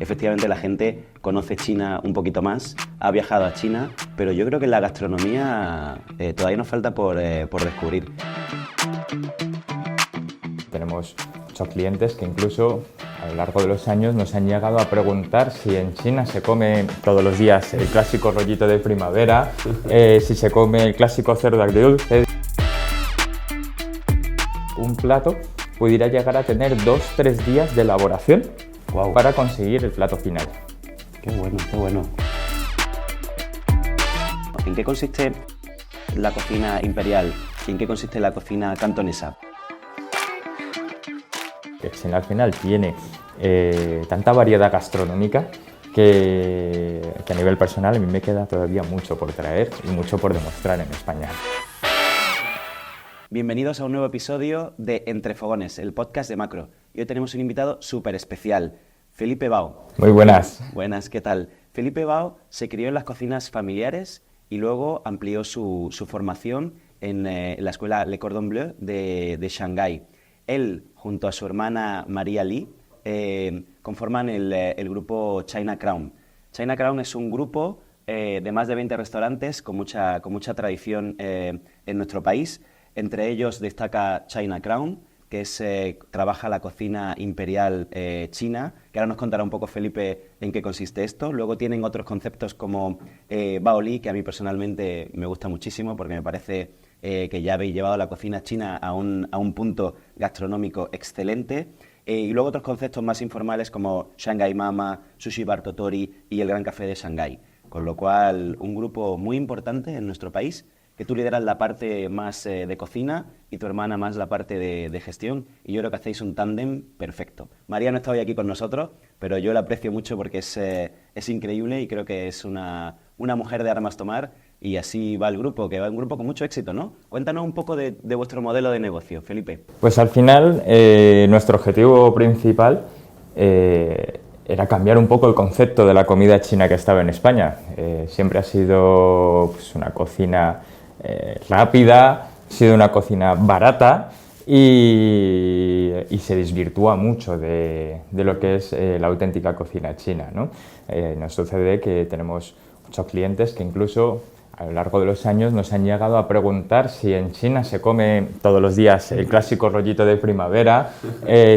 efectivamente la gente conoce China un poquito más, ha viajado a China, pero yo creo que la gastronomía todavía nos falta por descubrir. Tenemos muchos clientes que incluso a lo largo de los años nos han llegado a preguntar si en China se come todos los días el clásico rollito de primavera, si se come el clásico cerdo agridulce. Un plato pudiera llegar a tener 2-3 días de elaboración para conseguir el plato final. Qué bueno, qué bueno. ¿En qué consiste la cocina imperial y en qué consiste la cocina cantonesa? China al final tiene tanta variedad gastronómica que a nivel personal a mí me queda todavía mucho por traer y mucho por demostrar en España. Bienvenidos a un nuevo episodio de Entre Fogones, el podcast de Macro. Y hoy tenemos un invitado súper especial, Felipe Bao. Muy buenas. Buenas, ¿qué tal? Felipe Bao se crió en las cocinas familiares y luego amplió su formación en la escuela Le Cordon Bleu de Shanghái. Él, junto a su hermana María Lee, conforman el grupo China Crown. China Crown es un grupo de más de 20 restaurantes con mucha tradición en nuestro país. Entre ellos destaca China Crown, que trabaja la cocina imperial china, que ahora nos contará un poco Felipe en qué consiste esto. Luego tienen otros conceptos como Bao Li, que a mí personalmente me gusta muchísimo porque me parece que ya habéis llevado la cocina china a un punto gastronómico excelente. Y luego otros conceptos más informales como Shanghai Mama, Sushi Bar Totori y el Gran Café de Shanghái. Con lo cual, un grupo muy importante en nuestro país, que tú lideras la parte más de cocina y tu hermana más la parte de gestión, y yo creo que hacéis un tándem perfecto. María no está hoy aquí con nosotros, pero yo la aprecio mucho porque es increíble y creo que es una mujer de armas tomar, y así va el grupo, que va un grupo con mucho éxito, ¿no? Cuéntanos un poco de vuestro modelo de negocio, Felipe. Pues al final, nuestro objetivo principal era cambiar un poco el concepto de la comida china que estaba en España. Siempre ha sido pues, una cocina rápida, ha sido una cocina barata y se desvirtúa mucho de lo que es la auténtica cocina china, ¿no? Nos sucede que tenemos muchos clientes que incluso a lo largo de los años nos han llegado a preguntar si en China se come todos los días el clásico rollito de primavera,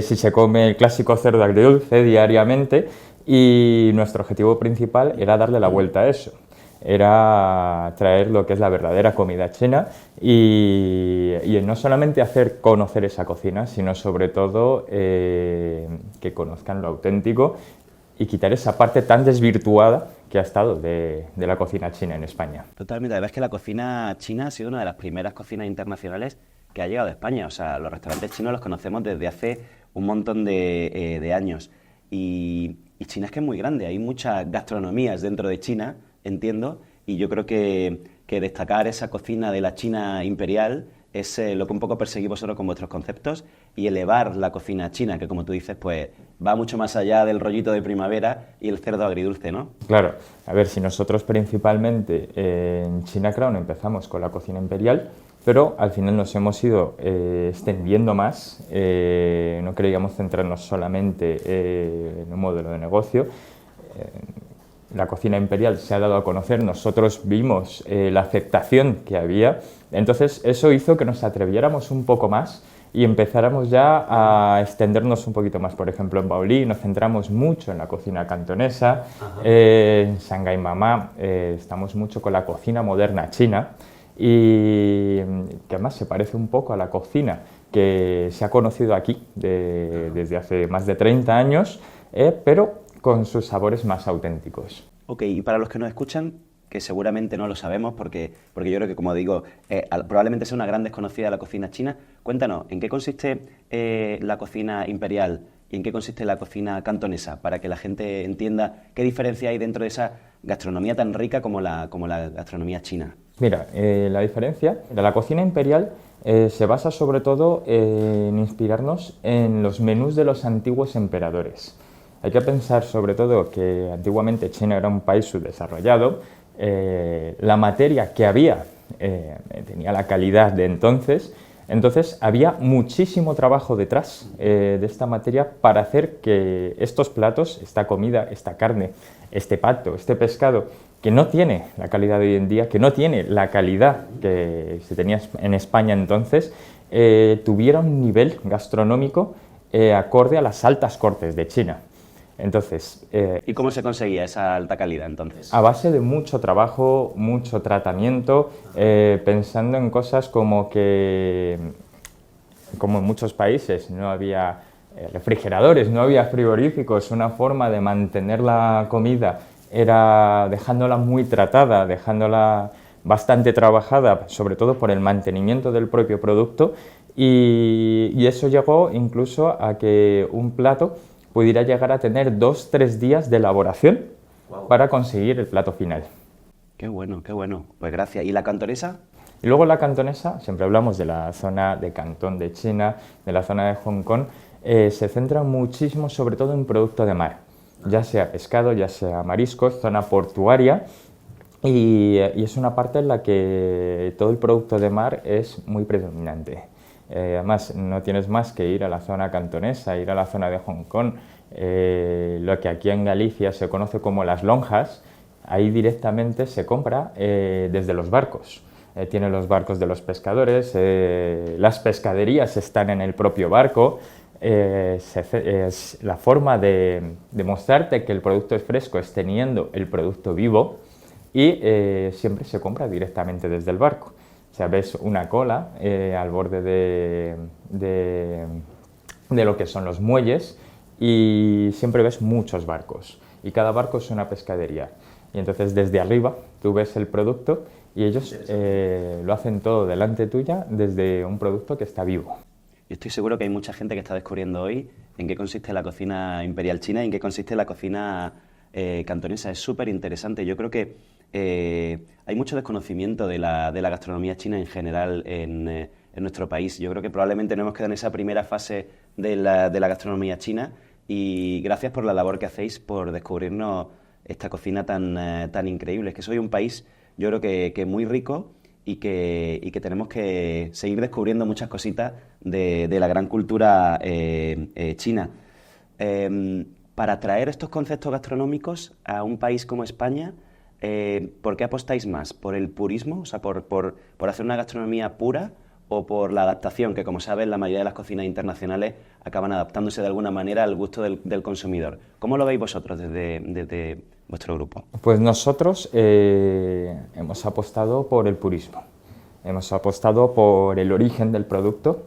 si se come el clásico cerdo agridulce diariamente, y nuestro objetivo principal era darle la vuelta a eso. Era traer lo que es la verdadera comida china y no solamente hacer conocer esa cocina, sino sobre todo que conozcan lo auténtico y quitar esa parte tan desvirtuada que ha estado de la cocina china en España. Totalmente, la verdad es que la cocina china ha sido una de las primeras cocinas internacionales que ha llegado a España. O sea, los restaurantes chinos los conocemos desde hace un montón de años. Y China es que es muy grande, hay muchas gastronomías dentro de China, entiendo, y yo creo que destacar esa cocina de la China imperial es lo que un poco perseguís vosotros con vuestros conceptos, y elevar la cocina china, que como tú dices, pues va mucho más allá del rollito de primavera y el cerdo agridulce, ¿no? Claro, a ver, si nosotros principalmente en China Crown empezamos con la cocina imperial, pero al final nos hemos ido extendiendo más, no queríamos centrarnos solamente en un modelo de negocio. La cocina imperial se ha dado a conocer, nosotros vimos la aceptación que había, entonces eso hizo que nos atreviéramos un poco más y empezáramos ya a extendernos un poquito más. Por ejemplo, en Bao Li nos centramos mucho en la cocina cantonesa, en Shanghai Mama estamos mucho con la cocina moderna china, y que además se parece un poco a la cocina que se ha conocido aquí desde hace más de 30 años, pero con sus sabores más auténticos. Ok, y para los que nos escuchan, que seguramente no lo sabemos porque yo creo que, como digo, probablemente sea una gran desconocida de la cocina china, cuéntanos, ¿en qué consiste la cocina imperial y en qué consiste la cocina cantonesa? Para que la gente entienda qué diferencia hay dentro de esa gastronomía tan rica como la gastronomía china. Mira, la diferencia de la cocina imperial se basa sobre todo en inspirarnos en los menús de los antiguos emperadores. Hay que pensar sobre todo que antiguamente China era un país subdesarrollado, la materia que había tenía la calidad de entonces, Entonces había muchísimo trabajo detrás de esta materia para hacer que estos platos, esta comida, esta carne, este pato, este pescado, que no tiene la calidad de hoy en día, que no tiene la calidad que se tenía en España entonces, tuviera un nivel gastronómico acorde a las altas cortes de China. Entonces, ¿y cómo se conseguía esa alta calidad entonces? A base de mucho trabajo, mucho tratamiento, pensando en cosas como que, como en muchos países, no había refrigeradores, no había frigoríficos, una forma de mantener la comida era dejándola muy tratada, dejándola bastante trabajada, sobre todo por el mantenimiento del propio producto, y eso llegó incluso a que un plato pudiera llegar a tener 2-3 días de elaboración para conseguir el plato final. Qué bueno, qué bueno. Pues gracias. ¿Y la cantonesa? Y luego la cantonesa, siempre hablamos de la zona de Cantón de China, de la zona de Hong Kong, se centra muchísimo sobre todo en producto de mar, ya sea pescado, ya sea mariscos, zona portuaria, y es una parte en la que todo el producto de mar es muy predominante. Además, no tienes más que ir a la zona cantonesa, ir a la zona de Hong Kong, lo que aquí en Galicia se conoce como las lonjas, ahí directamente se compra desde los barcos. Tienen los barcos de los pescadores, las pescaderías están en el propio barco. Es la forma de demostrarte que el producto es fresco es teniendo el producto vivo y siempre se compra directamente desde el barco. O sea, ves una cola al borde de lo que son los muelles y siempre ves muchos barcos y cada barco es una pescadería. Y entonces desde arriba tú ves el producto y ellos lo hacen todo delante tuya desde un producto que está vivo. Yo estoy seguro que hay mucha gente que está descubriendo hoy en qué consiste la cocina imperial china y en qué consiste la cocina cantonesa. Es súper interesante. Yo creo que hay mucho desconocimiento de la gastronomía china en general en nuestro país. Yo creo que probablemente no hemos quedado en esa primera fase de la gastronomía china y gracias por la labor que hacéis por descubrirnos esta cocina tan increíble. Es que soy un país, yo creo que muy rico y que tenemos que seguir descubriendo muchas cositas de la gran cultura china. Para traer estos conceptos gastronómicos a un país como España, ¿por qué apostáis más? ¿Por el purismo? O sea, por hacer una gastronomía pura o por la adaptación, que como sabes la mayoría de las cocinas internacionales acaban adaptándose de alguna manera al gusto del consumidor. ¿Cómo lo veis vosotros desde vuestro grupo? Pues nosotros hemos apostado por el purismo, hemos apostado por el origen del producto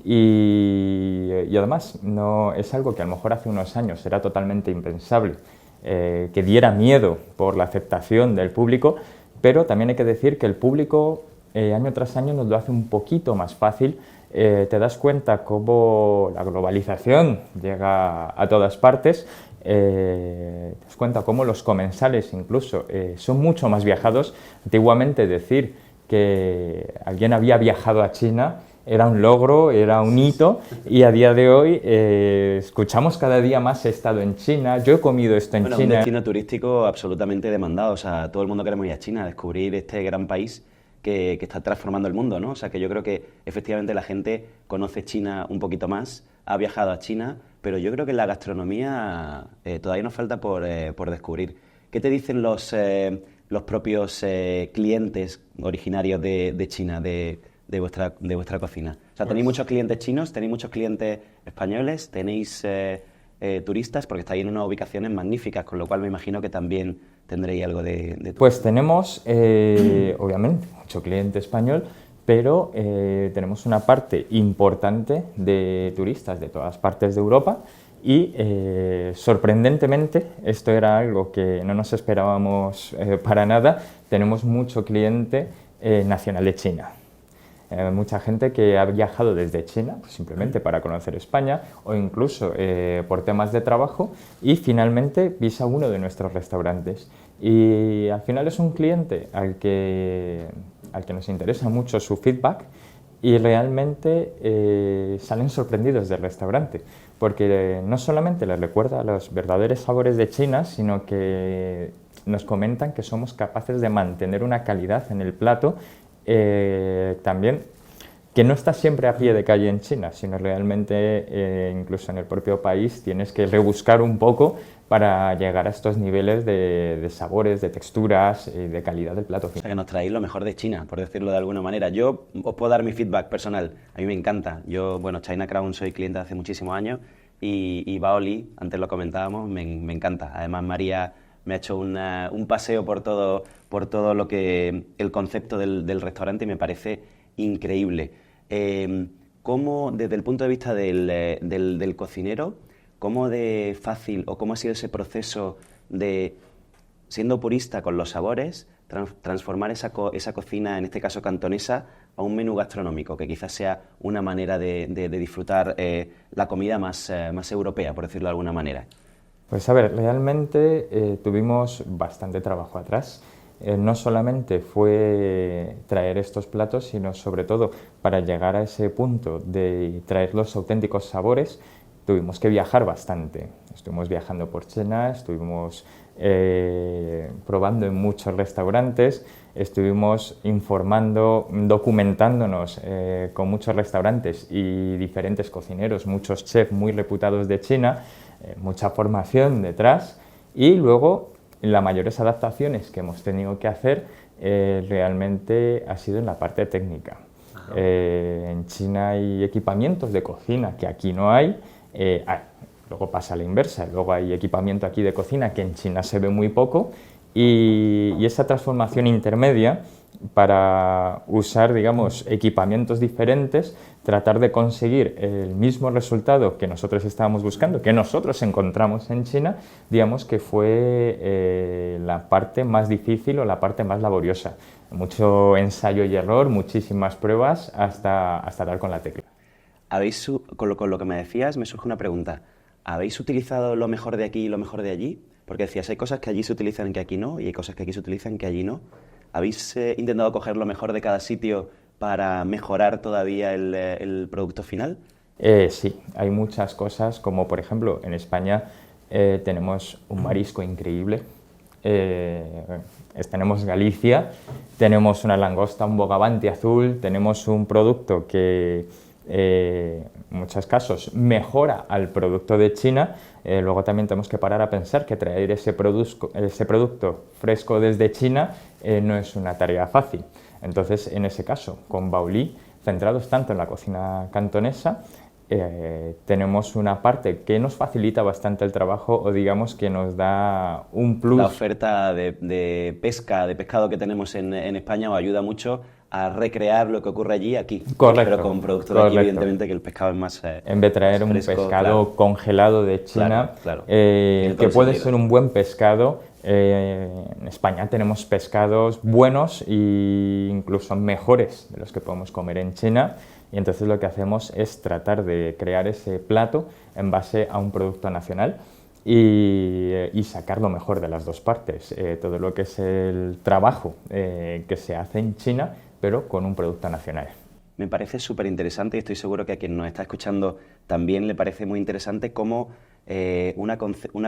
y además no, es algo que a lo mejor hace unos años era totalmente impensable, que diera miedo por la aceptación del público, pero también hay que decir que el público año tras año nos lo hace un poquito más fácil. Te das cuenta cómo la globalización llega a todas partes, te das cuenta cómo los comensales incluso son mucho más viajados. Antiguamente decir que alguien había viajado a China era un logro, era un hito, y a día de hoy escuchamos cada día más he estado en China, yo he comido esto en China. Un destino turístico absolutamente demandado, o sea, todo el mundo queremos ir a China, a descubrir este gran país que está transformando el mundo, ¿no? O sea, que yo creo que efectivamente la gente conoce China un poquito más, ha viajado a China, pero yo creo que la gastronomía todavía nos falta por descubrir. ¿Qué te dicen los propios clientes originarios de China, de vuestra cocina? O sea, ¿tenéis muchos clientes chinos, tenéis muchos clientes españoles, tenéis turistas? Porque estáis en unas ubicaciones magníficas, con lo cual me imagino que también tendréis algo de Pues tenemos, obviamente, mucho cliente español, pero tenemos una parte importante de turistas de todas partes de Europa y, sorprendentemente, esto era algo que no nos esperábamos para nada, tenemos mucho cliente nacional de China. Mucha gente que ha viajado desde China pues simplemente para conocer España o incluso por temas de trabajo y finalmente pisa uno de nuestros restaurantes. Y al final es un cliente al que nos interesa mucho su feedback y realmente salen sorprendidos del restaurante porque no solamente les recuerda los verdaderos sabores de China, sino que nos comentan que somos capaces de mantener una calidad en el plato. También que no está siempre a pie de calle en China, sino realmente incluso en el propio país tienes que rebuscar un poco para llegar a estos niveles de sabores, de texturas y de calidad del plato O final. sea, que nos traéis lo mejor de China, por decirlo de alguna manera. Yo os puedo dar mi feedback personal. A mí me encanta. Yo, bueno, China Crown soy cliente hace muchísimos años y Baoli, antes lo comentábamos, me encanta. Además, María me ha hecho un paseo por todo lo que el concepto del restaurante y me parece increíble. ¿Cómo, desde el punto de vista del cocinero, cómo de fácil o cómo ha sido ese proceso de, siendo purista con los sabores, transformar esa cocina, en este caso cantonesa, a un menú gastronómico, que quizás sea una manera de disfrutar la comida más europea, por decirlo de alguna manera? Pues a ver, realmente tuvimos bastante trabajo atrás. No solamente fue traer estos platos, sino sobre todo para llegar a ese punto de traer los auténticos sabores, tuvimos que viajar bastante. Estuvimos viajando por China, estuvimos probando en muchos restaurantes, estuvimos informando, documentándonos con muchos restaurantes y diferentes cocineros, muchos chefs muy reputados de China, mucha formación detrás y luego las mayores adaptaciones que hemos tenido que hacer realmente ha sido en la parte técnica. En China hay equipamientos de cocina que aquí no hay. Luego pasa a la inversa, luego hay equipamiento aquí de cocina que en China se ve muy poco y esa transformación intermedia para usar, digamos, equipamientos diferentes, tratar de conseguir el mismo resultado que nosotros estábamos buscando, que nosotros encontramos en China, digamos que fue la parte más difícil o la parte más laboriosa. Mucho ensayo y error, muchísimas pruebas hasta dar con la tecla. Con lo que me decías, me surge una pregunta. ¿Habéis utilizado lo mejor de aquí y lo mejor de allí? Porque decías, hay cosas que allí se utilizan que aquí no, y hay cosas que aquí se utilizan que allí no. ¿Habéis intentado coger lo mejor de cada sitio para mejorar todavía el producto final? Sí, hay muchas cosas, como por ejemplo en España tenemos un marisco increíble. Tenemos Galicia, tenemos una langosta, un bogavante azul, tenemos un producto que en muchos casos mejora al producto de China. Luego también tenemos que parar a pensar que traer ese producto fresco desde China no es una tarea fácil. Entonces, en ese caso, con Baoli, centrados tanto en la cocina cantonesa, tenemos una parte que nos facilita bastante el trabajo o digamos que nos da un plus. La oferta de pescado que tenemos en España os ayuda mucho a recrear lo que ocurre allí aquí. Correcto. Pero con productos de aquí, evidentemente, que el pescado es más en vez de traer un pescado claro, congelado de China, claro. Que puede ser un buen pescado. En España tenemos pescados buenos e incluso mejores de los que podemos comer en China. Y entonces lo que hacemos es tratar de crear ese plato en base a un producto nacional y sacar lo mejor de las dos partes. Todo lo que es el trabajo que se hace en China, pero con un producto nacional. Me parece súper interesante y estoy seguro que a quien nos está escuchando también le parece muy interesante cómo una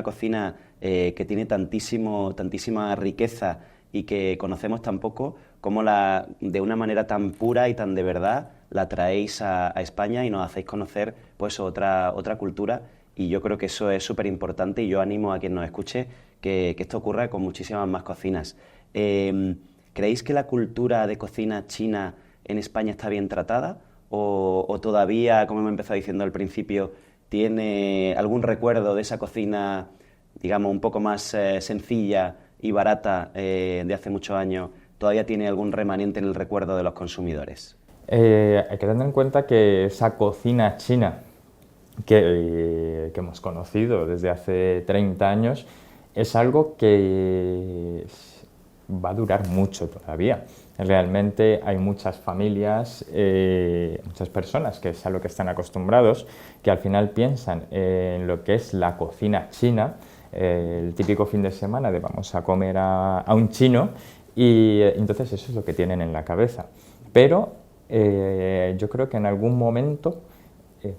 cocina que tiene tantísima riqueza y que conocemos tan poco, cómo de una manera tan pura y tan de verdad la traéis a España y nos hacéis conocer pues otra cultura, y yo creo que eso es súper importante y yo animo a quien nos escuche que esto ocurra con muchísimas más cocinas. ¿Creéis que la cultura de cocina china en España está bien tratada o todavía, como hemos empezado diciendo al principio, tiene algún recuerdo de esa cocina, digamos, un poco más sencilla y barata de hace muchos años, todavía tiene algún remanente en el recuerdo de los consumidores? Hay que tener en cuenta que esa cocina china que hemos conocido desde hace 30 años es algo que va a durar mucho todavía. Realmente hay muchas familias, muchas personas que es a lo que están acostumbrados, que al final piensan en lo que es la cocina china, el típico fin de semana de vamos a comer a un chino, y entonces eso es lo que tienen en la cabeza. Pero yo creo que en algún momento,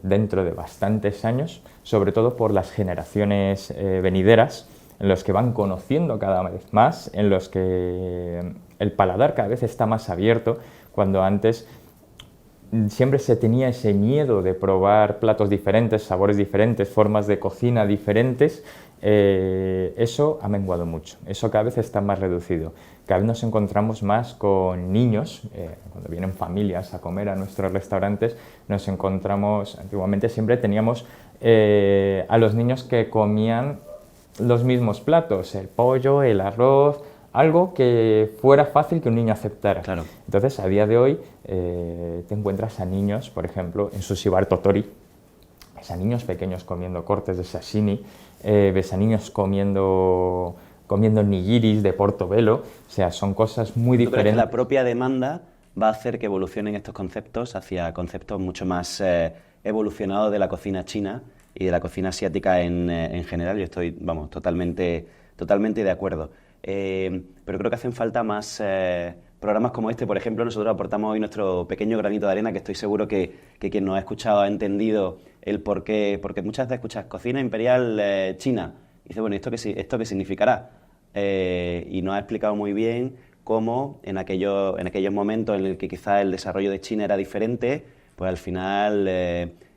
dentro de bastantes años, sobre todo por las generaciones venideras, en los que van conociendo cada vez más, en los que el paladar cada vez está más abierto, cuando antes siempre se tenía ese miedo de probar platos diferentes, sabores diferentes, formas de cocina diferentes. Eso ha menguado mucho, eso cada vez está más reducido. Cada vez nos encontramos más con niños, cuando vienen familias a comer a nuestros restaurantes, nos encontramos, antiguamente siempre teníamos a los niños que comían los mismos platos, el pollo, el arroz, algo que fuera fácil que un niño aceptara. Claro. Entonces, a día de hoy, te encuentras a niños, por ejemplo, en Sushi Bar Totori, ves a niños pequeños comiendo cortes de sashimi, ves a niños comiendo nigiris de Portobello, o sea, son cosas muy ¿Tú crees diferentes. que la propia demanda va a hacer que evolucionen estos conceptos hacia conceptos mucho más evolucionados de la cocina china y de la cocina asiática en general? Yo estoy, vamos, totalmente de acuerdo. Pero creo que hacen falta más programas como este. Por ejemplo, nosotros aportamos hoy nuestro pequeño granito de arena, que estoy seguro que quien nos ha escuchado ha entendido el por qué, porque muchas veces escuchas cocina imperial china, y dices, bueno, ¿esto qué significará? Y nos ha explicado muy bien cómo en aquellos momentos en el que quizás el desarrollo de China era diferente, pues al final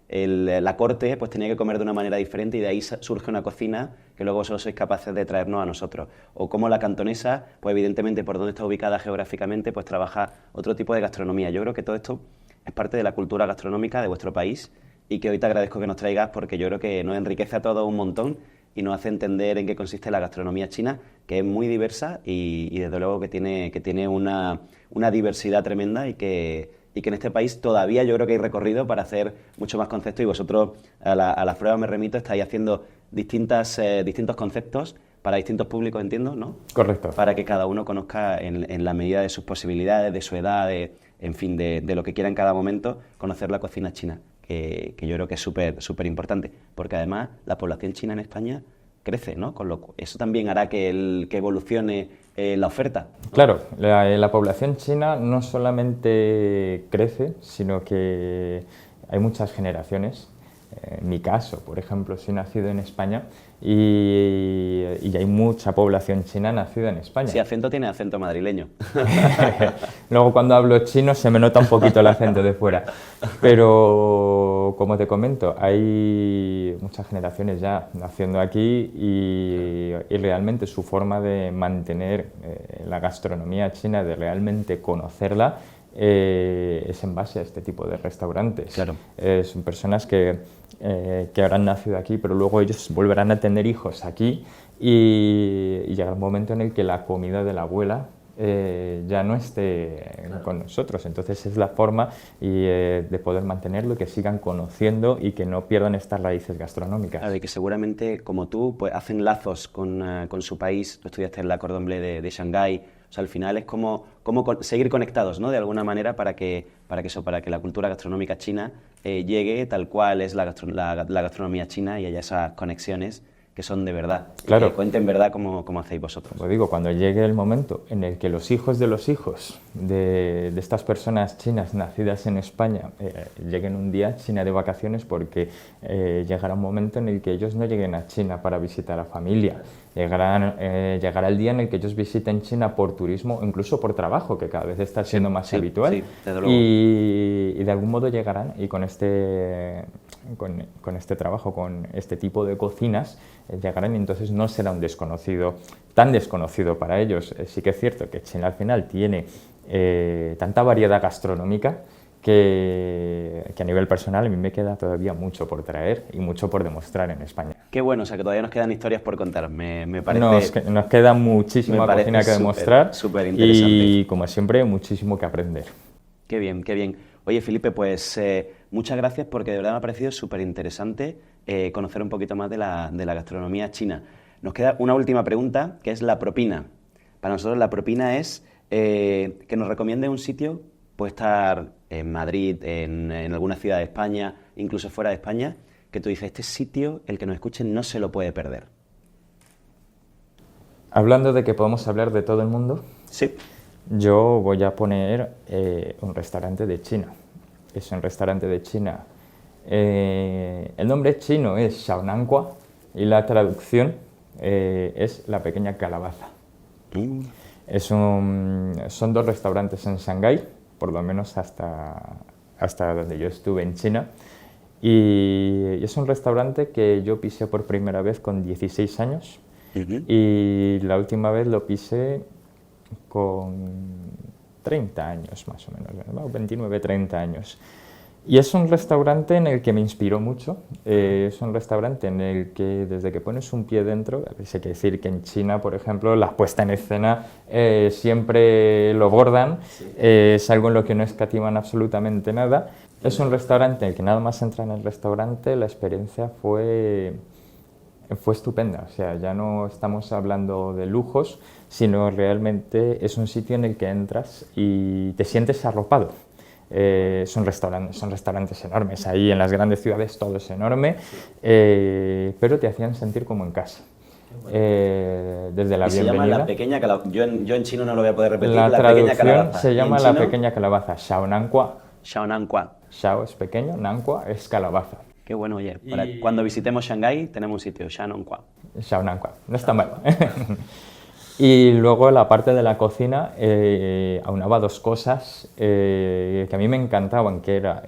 la corte pues tenía que comer de una manera diferente, y de ahí surge una cocina que luego vosotros sois capaces de traernos a nosotros. O como la cantonesa, pues evidentemente por donde está ubicada geográficamente, pues trabaja otro tipo de gastronomía. Yo creo que todo esto es parte de la cultura gastronómica de vuestro país, y que hoy te agradezco que nos traigas, porque yo creo que nos enriquece a todos un montón y nos hace entender en qué consiste la gastronomía china, que es muy diversa y desde luego que tiene una diversidad tremenda, y que en este país todavía yo creo que hay recorrido para hacer mucho más conceptos, y vosotros a las pruebas me remito, estáis haciendo distintos conceptos para distintos públicos, entiendo, ¿no? Correcto. Para que cada uno conozca en la medida de sus posibilidades, de su edad, en fin, de lo que quiera en cada momento, conocer la cocina china, que yo creo que es súper importante, porque además la población china en España crece, ¿no? Eso también hará que evolucione la oferta, ¿no? Claro, la población china no solamente crece, sino que hay muchas generaciones. En mi caso, por ejemplo, soy nacido en España y hay mucha población china nacida en España. Sí, acento tiene acento madrileño. Luego cuando hablo chino se me nota un poquito el acento de fuera. Pero, como te comento, hay muchas generaciones ya naciendo aquí y realmente su forma de mantener la gastronomía china, de realmente conocerla, es en base a este tipo de restaurantes. Claro. Son personas que habrán nacido aquí, pero luego ellos volverán a tener hijos aquí y llegará un momento en el que la comida de la abuela ya no esté con nosotros. Entonces es la forma de poder mantenerlo y que sigan conociendo y que no pierdan estas raíces gastronómicas. Claro, y que seguramente, como tú, pues hacen lazos con su país. Tú estudiaste en la Cordon Bleu de Shanghái. O sea, al final es como seguir conectados, ¿no? De alguna manera, para que la cultura gastronómica china llegue tal cual es la gastronomía china, y haya esas conexiones que son de verdad. Claro. Que cuenten verdad como hacéis vosotros. Como digo, cuando llegue el momento en el que los hijos de estas personas chinas nacidas en España lleguen un día a China de vacaciones, porque llegará un momento en el que ellos no lleguen a China para visitar a familia. Llegará el día en el que ellos visiten China por turismo o incluso por trabajo, que cada vez está siendo más habitual. Sí, desde luego. Y de algún modo llegarán, y con este trabajo, con este tipo de cocinas, llegarán, y entonces no será un desconocido, tan desconocido para ellos. Sí que es cierto que China al final tiene tanta variedad gastronómica que a nivel personal a mí me queda todavía mucho por traer y mucho por demostrar en España. Qué bueno, o sea que todavía nos quedan historias por contar, me parece. Nos queda muchísima cocina que demostrar, súper interesante. Y, como siempre, muchísimo que aprender. Qué bien, qué bien. Oye, Felipe, pues muchas gracias, porque de verdad me ha parecido súper interesante conocer un poquito más de la gastronomía china. Nos queda una última pregunta, que es la propina. Para nosotros la propina es que nos recomiende un sitio, puede estar en Madrid, en alguna ciudad de España, incluso fuera de España, que tú dices, este sitio, el que nos escuche no se lo puede perder. Hablando de que podemos hablar de todo el mundo, sí, yo voy a poner un restaurante de China. Es un restaurante de China. El nombre chino es Xiaonankua y la traducción es la pequeña calabaza. Son dos restaurantes en Shanghái, por lo menos hasta hasta donde yo estuve en China. Y es un restaurante que yo pisé por primera vez con 16 años y la última vez lo pisé con 30 años más o menos, 29, 30 años. Y es un restaurante en el que me inspiró mucho, es un restaurante en el que desde que pones un pie dentro, hay que decir que en China, por ejemplo, la puesta en escena siempre lo bordan, es algo en lo que no escatiman absolutamente nada. Es un restaurante en el que nada más entra en el restaurante, la experiencia fue estupenda, o sea, ya no estamos hablando de lujos, sino realmente es un sitio en el que entras y te sientes arropado. Son restaurantes enormes, ahí en las grandes ciudades todo es enorme, pero te hacían sentir como en casa. Desde la bienvenida. Se llama la pequeña calabaza. Yo en chino no lo voy a poder repetir. La pequeña traducción se llama la pequeña calabaza, Xiao Nankua. Xiao Nankua. Xiao es pequeño, Nankua es calabaza. Qué bueno, oye. Cuando visitemos Shanghái tenemos un sitio, Xiao Nankua. Xiao Nankua, no está mal. Y luego la parte de la cocina aunaba dos cosas que a mí me encantaban, que era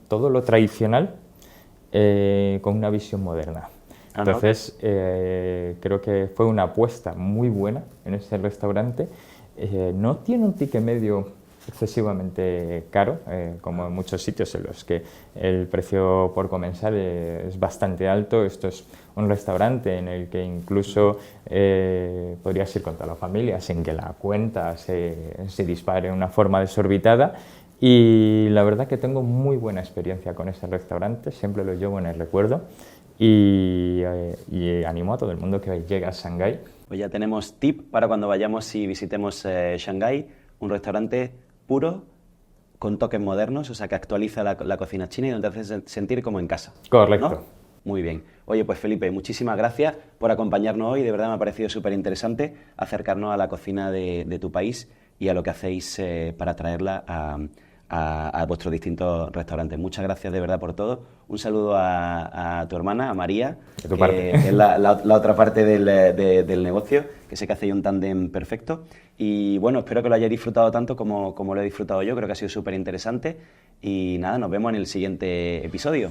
todo lo tradicional con una visión moderna. Entonces creo que fue una apuesta muy buena en ese restaurante. No tiene un ticket medio excesivamente caro, como en muchos sitios en los que el precio por comensal es bastante alto. Esto es un restaurante en el que incluso podrías ir con toda la familia sin que la cuenta se dispare de una forma desorbitada. Y la verdad que tengo muy buena experiencia con ese restaurante, siempre lo llevo en el recuerdo y animo a todo el mundo que llegue a Shanghái. Pues ya tenemos tip para cuando vayamos y visitemos Shanghái, un restaurante puro, con toques modernos, o sea, que actualiza la cocina china y donde te hace sentir como en casa. Correcto. ¿No? Muy bien. Oye, pues Felipe, muchísimas gracias por acompañarnos hoy. De verdad me ha parecido súper interesante acercarnos a la cocina de tu país y a lo que hacéis para traerla a vuestros distintos restaurantes. Muchas gracias de verdad por todo. Un saludo a tu hermana, a María, que es la otra parte del negocio, que sé que hacéis un tándem perfecto. Y bueno, espero que lo hayáis disfrutado tanto como lo he disfrutado yo. Creo que ha sido súper interesante. Y nada, nos vemos en el siguiente episodio.